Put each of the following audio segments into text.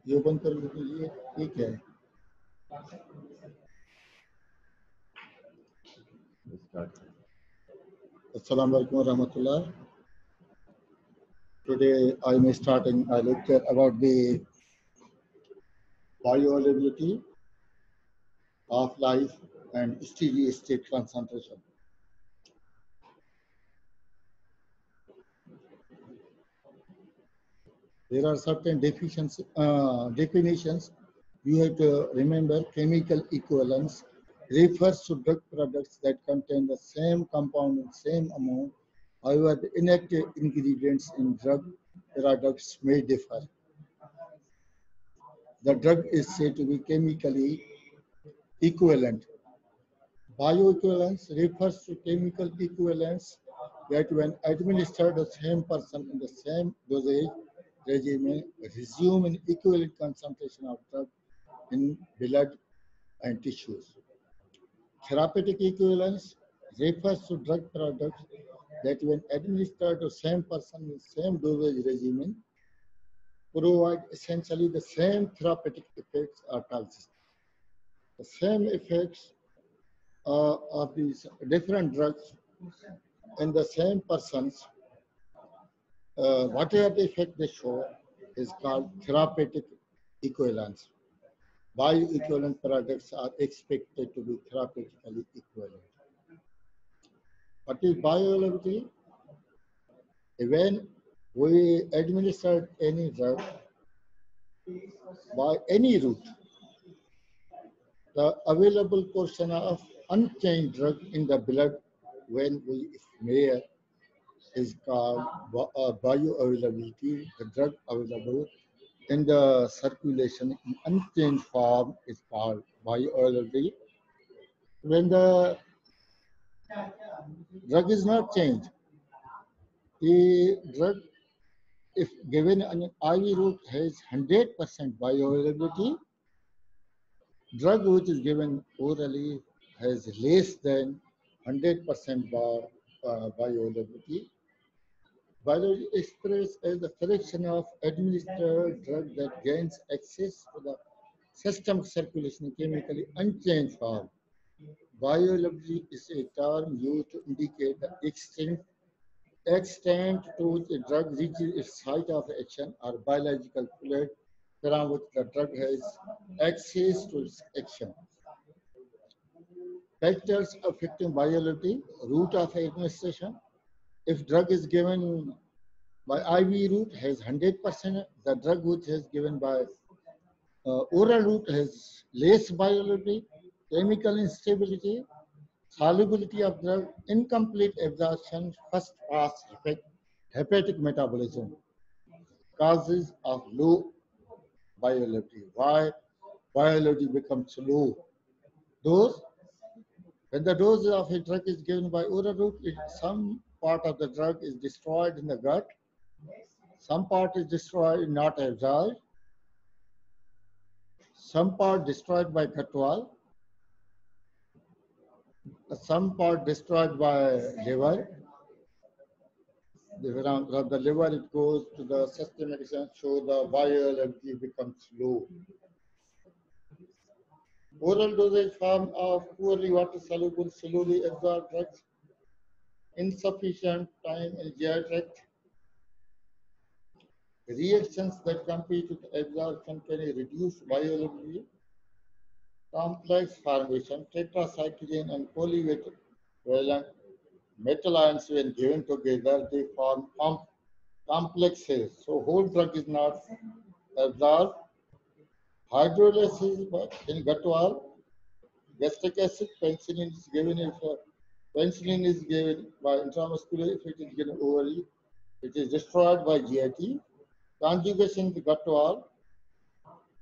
ये बंद कर दो, ये क्या है? Assalamu alaikum wa rahmatullah. Today I am starting a lecture about the bioavailability of life and steady state concentration. There are certain definitions you have to remember. Chemical equivalence refers to drug products that contain the same compound in same amount. However, the inactive ingredients in drug products may differ. The drug is said to be chemically equivalent. Bioequivalence refers to chemical equivalence that when administered to the same person in the same dosage regimen resume an equivalent concentration of drug in blood and tissues. Therapeutic equivalence refers to drug products that when administered to the same person in the same dosage regimen provide essentially the same therapeutic effects or toxicity. The same effects of these different drugs in the same persons, whatever the effect they show is called therapeutic equivalence. Bioequivalent products are expected to be therapeutically equivalent. What is bioavailability? When we administer any drug by any route, the available portion of unchanged drug in the blood when we smear is called bioavailability. The drug available in the circulation in unchanged form is called bioavailability. When the drug is not changed, the drug, if given an IV route, has 100% bioavailability. Drug which is given orally has less than 100% bioavailability. Biology expressed as the fraction of administered drug that gains access to the system circulation in chemically unchanged form. Bioavailability is a term used to indicate the extent to which a drug reaches its site of action or biological fluid from which the drug has access to its action. Factors affecting bioavailability: route of administration. If drug is given by IV route has 100%, the drug which is given by oral route has less bioavailability. Chemical instability, solubility of drug, incomplete absorption, first pass effect, hepatic metabolism, causes of low bioavailability. Why bioavailability becomes low? Dose. When the dose of a drug is given by oral route, some part of the drug is destroyed in the gut, some part is destroyed, not absorbed, some part destroyed by gut wall, some part destroyed by liver. From the liver, it goes to the systemic action, so the bioavailability becomes low. Oral dosage form of poorly water soluble, slowly absorbed drugs, insufficient time in GI tract. Reactions that compete with absorption can reduce bioavailability. Complex formation, tetracycline and polyvalent metal ions when given together, they form complexes. So whole drug is not absorbed. Hydrolysis in gut wall, gastric acid, penicillin is given if penicillin is given by intramuscular, if it is given orally, it is destroyed by GIT. Conjugation in the gut wall,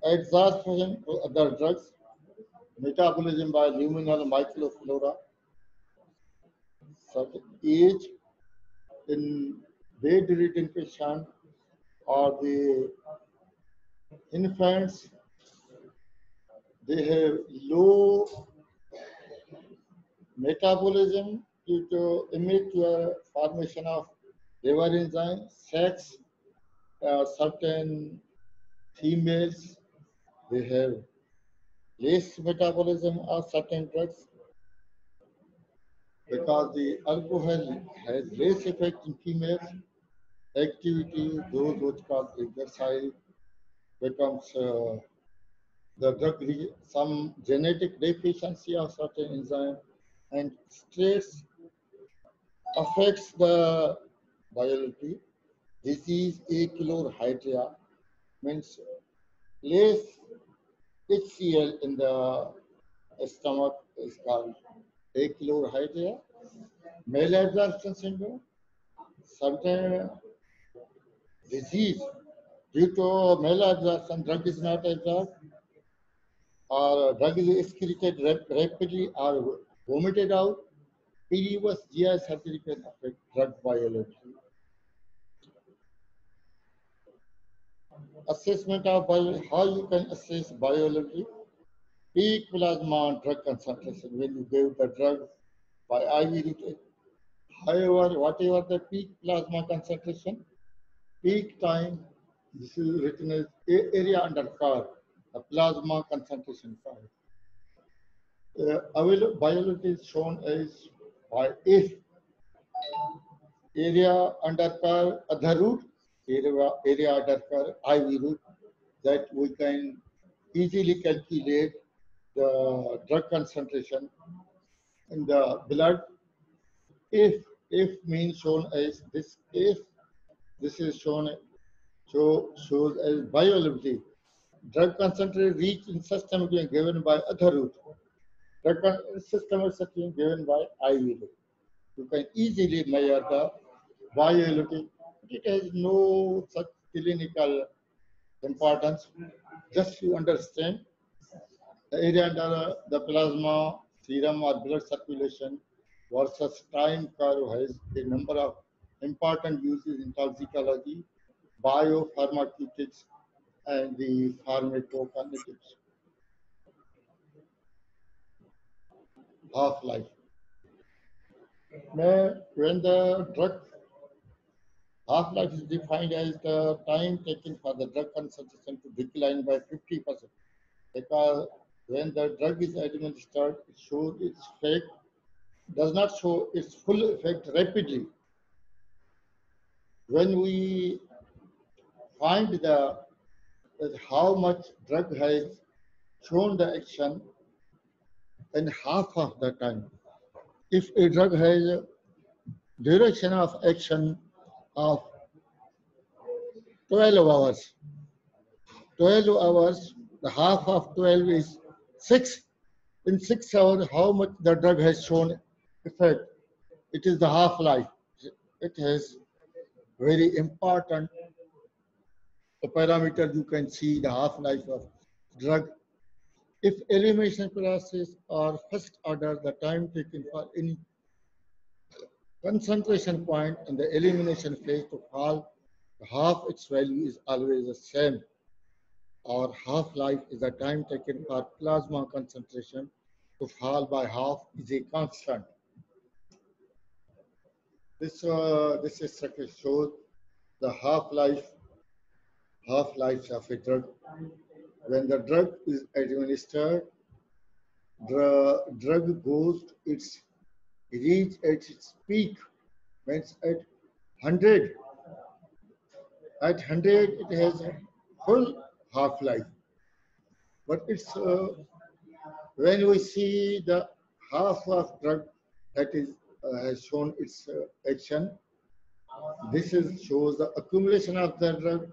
adsorption to other drugs, metabolism by luminal microflora, certain age in bedridden patient or the infants, they have low metabolism due to immature formation of liver enzyme, sex, certain Females, they have less metabolism of certain drugs because the alcohol has less effect in females. Activity, those which cause exercise becomes some genetic deficiency of certain enzyme, and stress affects the biology. Disease achlorhydria means less HCl in the stomach is called achlorhydria. Malabsorption syndrome, certain disease due to malabsorption, drug is not absorbed or drug is excreted rapidly or vomited out. Previous GI surgery can affect drug biology. Assessment of how you can assess biology. Peak plasma drug concentration when you give the drug by IV route. However, whatever the peak plasma concentration, peak time, this is written as area under curve, the plasma concentration curve. Available biology is shown as by if area under curve, other route, area under curve, IV route, that we can easily calculate the drug concentration in the blood. If means shown as this, if this is shows as biology. Drug concentration reached in system being given by other route. Drug system is given by IV route. You can easily measure the biology. It has no such clinical importance. Just you understand the area under the plasma, serum or blood circulation versus time curve has a number of important uses in toxicology, biopharmaceutics, and the pharmacokinetics. Half-life. When the drug half-life is defined as the time taken for the drug concentration to decline by 50%. Because when the drug is administered, it shows its effect, does not show its full effect rapidly. When we find how much drug has shown the action in half of the time. If a drug has a duration of action of 12 hours, 12 hours, the half of 12 is 6. In 6 hours, how much the drug has shown effect? It is the half-life. It has very important parameter. You can see the half-life of drug. If elimination process or first order, the time taken for any concentration point in the elimination phase to fall, half its value is always the same. Or half-life is the time taken for plasma concentration to fall by half is a constant. This structure shows the half-life of a drug. When the drug is administered, the drug goes to its reach at its peak, means at 100. At 100, it has a full half-life. But it's when we see the half of drug that is has shown its action, this is shows the accumulation of the drug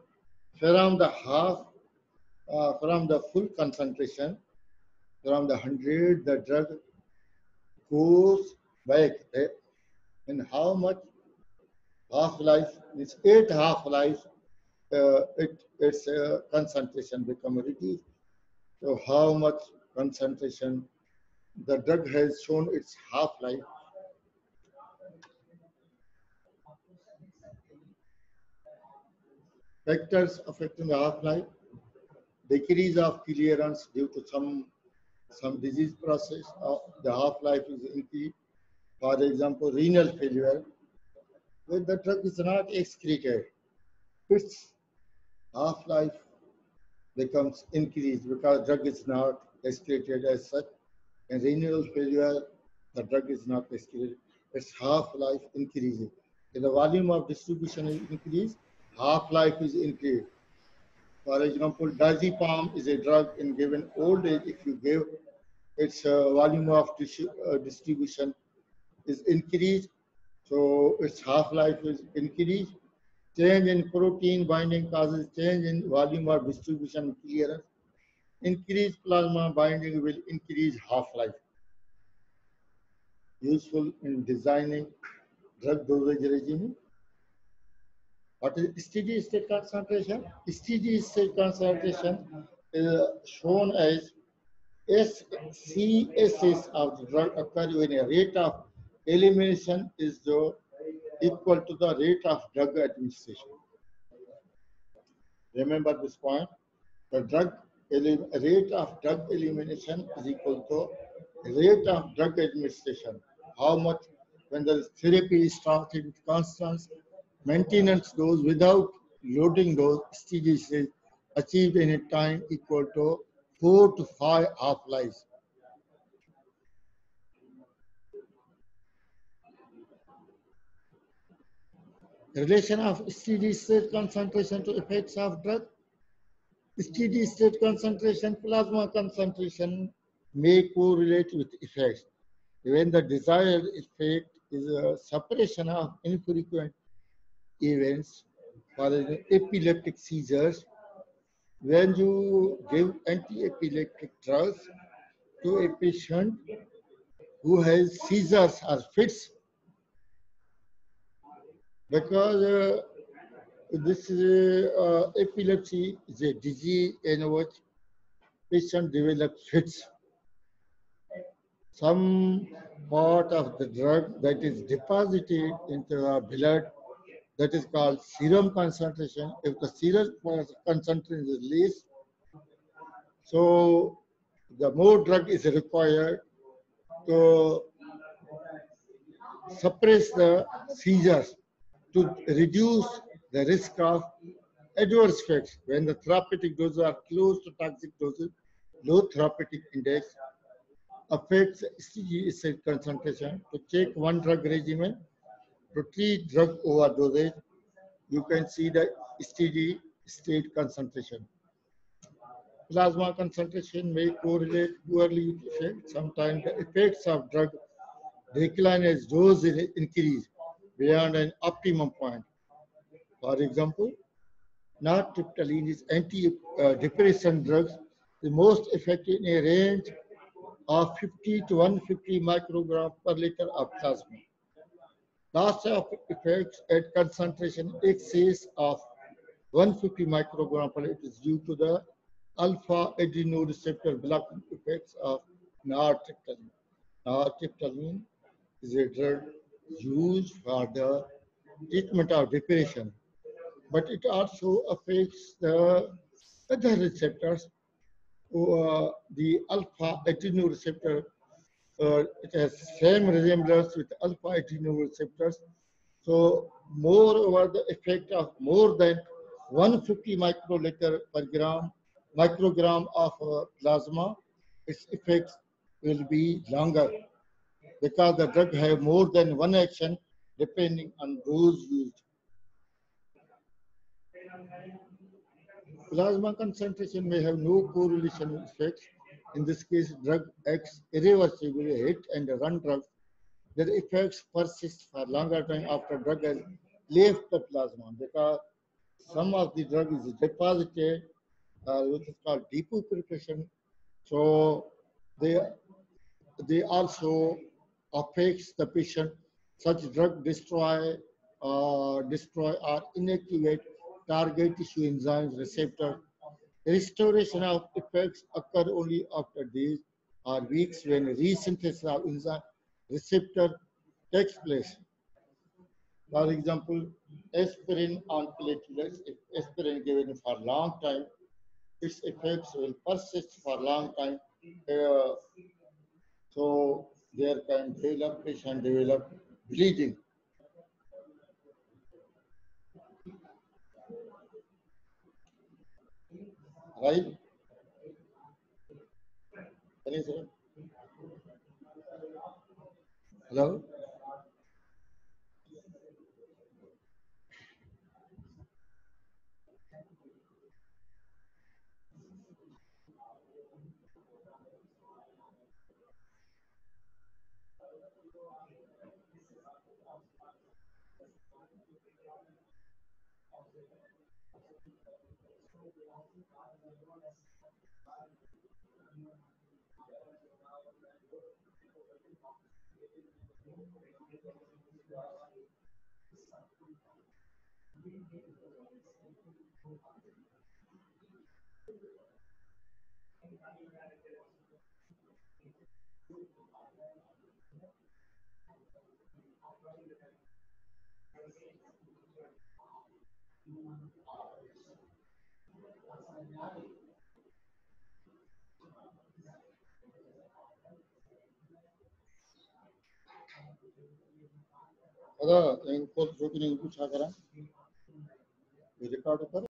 from the half, from the full concentration, from the 100, the drug goes back. In how much half-life? It's 8 half-life. Its concentration become reduced. So how much concentration the drug has shown its half-life? Factors affecting the half-life: decrease of clearance due to some disease process. The half-life is increased. For example, renal failure. When the drug is not excreted, its half-life becomes increased because drug is not excreted as such. In renal failure, the drug is not excreted. Its half-life increases. If the volume of distribution is increased, half-life is increased. For example, diazepam is a drug in given old age. If you give its volume of distribution is increased, so its half-life is increased. Change in protein binding causes change in volume of distribution and clearance. Increased plasma binding will increase half-life. Useful in designing drug dosage regime. What is steady state concentration? Steady state concentration is shown as SCSS of the drug occur when a rate of elimination is equal to the rate of drug administration. Remember this point. The rate of drug elimination is equal to rate of drug administration. How much when the therapy is started with constant maintenance dose without loading dose steady state achieved in a time equal to 4 to 5 half-lives. Relation of steady state concentration to effects of drug. Steady state concentration, plasma concentration may correlate with effects. When the desired effect is a suppression of infrequent events, for epileptic seizures, when you give anti-epileptic drugs to a patient who has seizures or fits, because this epilepsy is a disease in which patient develop fits. Some part of the drug that is deposited into the blood, that is called serum concentration. If the serum concentration is released, so the more drug is required to suppress the seizures to reduce the risk of adverse effects. When the therapeutic doses are close to toxic doses, low therapeutic index affects steady state concentration. To check one drug regimen to treat drug overdosage, you can see the steady state concentration. Plasma concentration may correlate poorly with effect. Sometimes the effects of drug decline as dose increase beyond an optimum point. For example, nortriptyline is anti-depressant drugs, the most effective in a range of 50 to 150 microgram per liter of plasma. Loss of effects at concentration excess of 150 microgram per liter is due to the alpha adrenoreceptor blocking effects of nortriptyline. Nortriptyline is a drug used for the treatment of depression, but it also affects the other receptors. The alpha adrenoreceptor, it has same resemblance with alpha adrenoreceptors. So moreover, the effect of more than 150 microliter per microgram of plasma, its effects will be longer because the drug have more than one action depending on dose used. Plasma concentration may have no correlation effects. In this case, drug acts irreversibly. Hit and run drugs. Their effects persist for longer time after drug has left the plasma because some of the drug is deposited, which is called depupillation. So they also affects the patient. Such drug destroy or inactivate target tissue enzymes receptor. Restoration of effects occur only after days or weeks when resynthesis of enzyme receptor takes place. For example, aspirin on platelets, if aspirin given for a long time, its effects will persist for a long time. Uh, so there can develop, patient develop bleeding. Right? Hello, sir. Hello. Ada yang call jokin yang पूछा करा, record पर